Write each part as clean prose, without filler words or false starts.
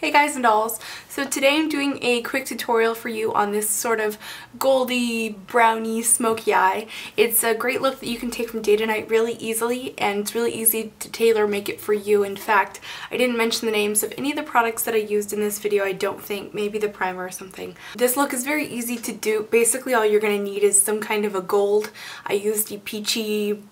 Hey guys and dolls! So today I'm doing a quick tutorial for you on this sort of goldy, browny, smoky eye. It's a great look that you can take from day to night really easily, and it's really easy to tailor make it for you. In fact, I didn't mention the names of any of the products that I used in this video, I don't think. Maybe the primer or something. This look is very easy to do. Basically all you're going to need is some kind of a gold. I used a peachy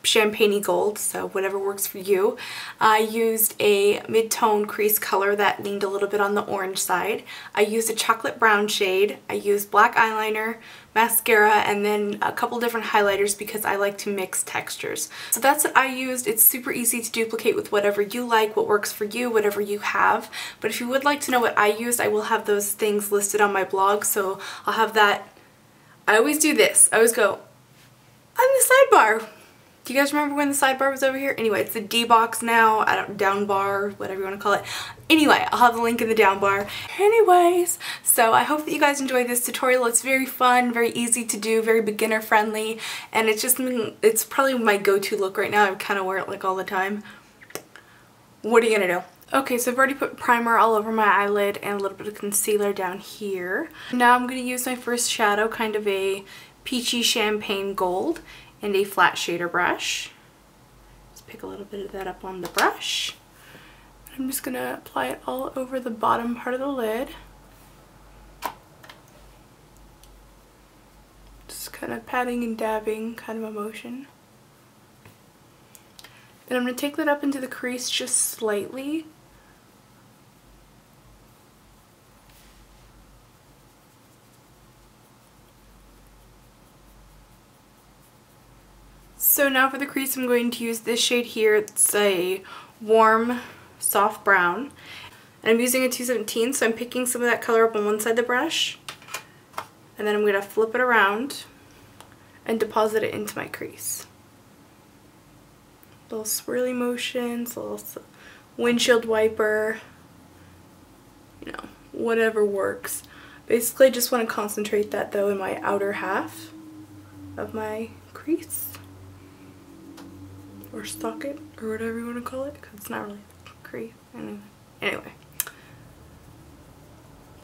champagne-y gold, so whatever works for you. I used a mid-tone crease color that leaned a little bit on the orange side. I used a chocolate brown shade. I used black eyeliner, mascara, and then a couple different highlighters because I like to mix textures. So that's what I used. It's super easy to duplicate with whatever you like, what works for you, whatever you have. But if you would like to know what I used, I will have those things listed on my blog, so I'll have that. I always do this. I always go, on the sidebar. Do you guys remember when the sidebar was over here? Anyway, it's the D box now, down bar, whatever you want to call it. Anyway, I'll have the link in the down bar. Anyways, so I hope that you guys enjoyed this tutorial. It's very fun, very easy to do, very beginner friendly, and it's probably my go-to look right now. I kind of wear it like all the time. What are you gonna do? Okay, so I've already put primer all over my eyelid and a little bit of concealer down here. Now I'm going to use my first shadow, kind of a peachy champagne gold, and a flat shader brush. Just pick a little bit of that up on the brush. I'm just going to apply it all over the bottom part of the lid. Just kind of patting and dabbing kind of a motion. Then I'm going to take that up into the crease just slightly. So now for the crease, I'm going to use this shade here. It's a warm, soft brown. And I'm using a 217, so I'm picking some of that color up on one side of the brush. And then I'm going to flip it around and deposit it into my crease. Little swirly motions, a little windshield wiper, you know, whatever works. Basically, I just want to concentrate that though in my outer half of my crease. Or socket, or whatever you want to call it, because it's not really crease. Anyway.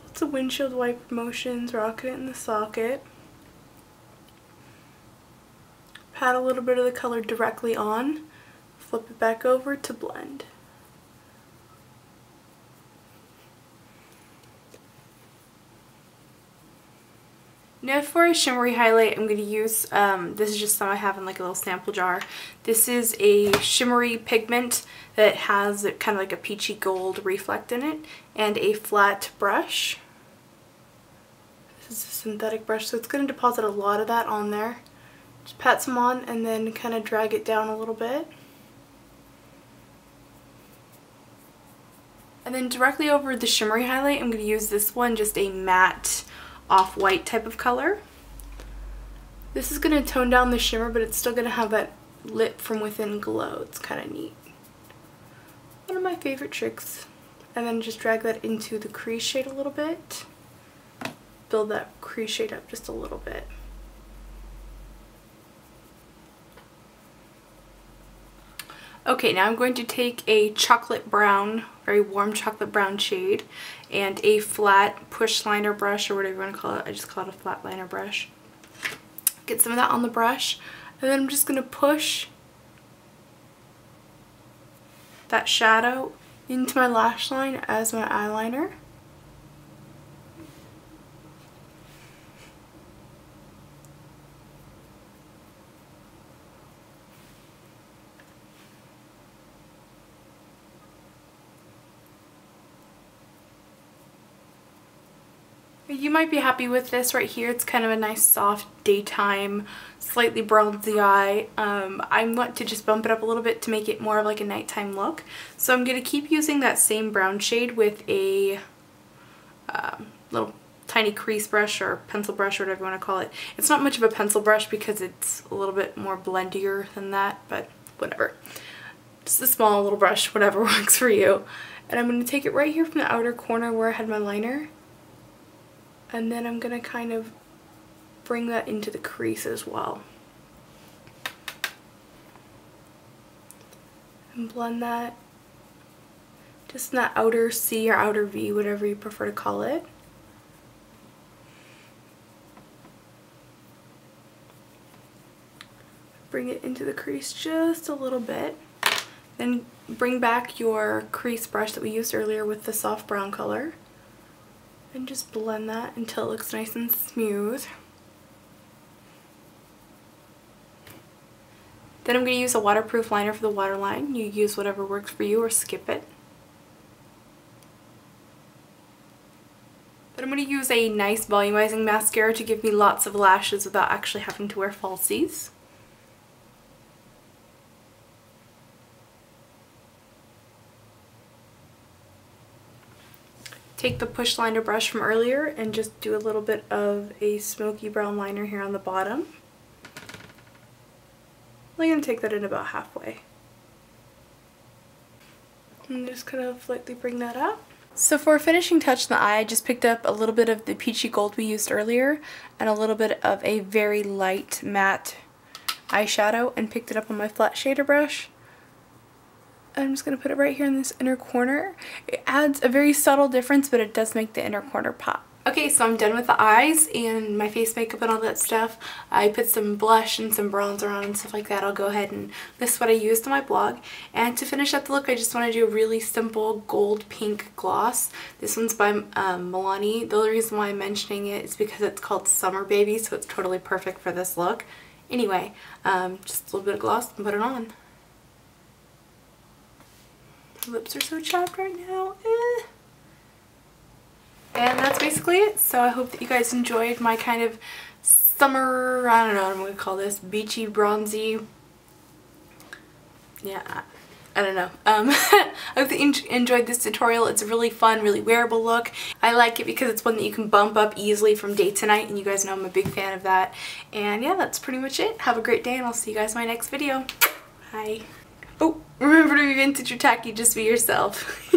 Lots of windshield wiper motions, rocket it in the socket. Pat a little bit of the color directly on, flip it back over to blend. Now for a shimmery highlight, I'm going to use, this is just some I have in like a little sample jar. This is a shimmery pigment that has kind of like a peachy gold reflect in it, and a flat brush. This is a synthetic brush, so it's going to deposit a lot of that on there. Just pat some on and then kind of drag it down a little bit. And then directly over the shimmery highlight, I'm going to use this one, just a matte off-white type of color. This is going to tone down the shimmer, but it's still going to have that lit from within glow. It's kind of neat. One of my favorite tricks. And then just drag that into the crease shade a little bit. Build that crease shade up just a little bit. Okay, now I'm going to take a chocolate brown, very warm chocolate brown shade, and a flat push liner brush, or whatever you want to call it. I just call it a flat liner brush. Get some of that on the brush, and then I'm just going to push that shadow into my lash line as my eyeliner. You might be happy with this right here. It's kind of a nice soft daytime, slightly bronzy eye. I want to just bump it up a little bit to make it more of like a nighttime look. So I'm going to keep using that same brown shade with a little tiny crease brush or pencil brush, or whatever you want to call it. It's not much of a pencil brush because it's a little bit more blendier than that, but whatever. Just a small little brush, whatever works for you. And I'm going to take it right here from the outer corner where I had my liner. And then I'm going to kind of bring that into the crease as well. And blend that just in that outer C or outer V, whatever you prefer to call it. Bring it into the crease just a little bit. Then bring back your crease brush that we used earlier with the soft brown color. And just blend that until it looks nice and smooth. Then I'm going to use a waterproof liner for the waterline. You use whatever works for you or skip it. Then I'm going to use a nice volumizing mascara to give me lots of lashes without actually having to wear falsies. Take the push liner brush from earlier and just do a little bit of a smoky brown liner here on the bottom. I'm going to take that in about halfway. And just kind of lightly bring that up. So for a finishing touch in the eye, I just picked up a little bit of the peachy gold we used earlier and a little bit of a very light matte eyeshadow and picked it up on my flat shader brush. I'm just going to put it right here in this inner corner. It adds a very subtle difference, but it does make the inner corner pop. Okay, so I'm done with the eyes and my face makeup and all that stuff. I put some blush and some bronzer on and stuff like that. I'll go ahead and list what I used on my blog. And to finish up the look, I just want to do a really simple gold pink gloss. This one's by Milani. The only reason why I'm mentioning it is because it's called Summer Baby, so it's totally perfect for this look. Anyway, just a little bit of gloss and put it on. Lips are so chapped right now. And that's basically it. So I hope that you guys enjoyed my kind of summer, I don't know what I'm going to call this, beachy, bronzy, yeah, I don't know. I hope that you enjoyed this tutorial. It's a really fun, really wearable look. I like it because it's one that you can bump up easily from day to night, and you guys know I'm a big fan of that. And yeah, that's pretty much it. Have a great day, and I'll see you guys in my next video. Bye. Oh, remember to be vintage or tacky, just be yourself.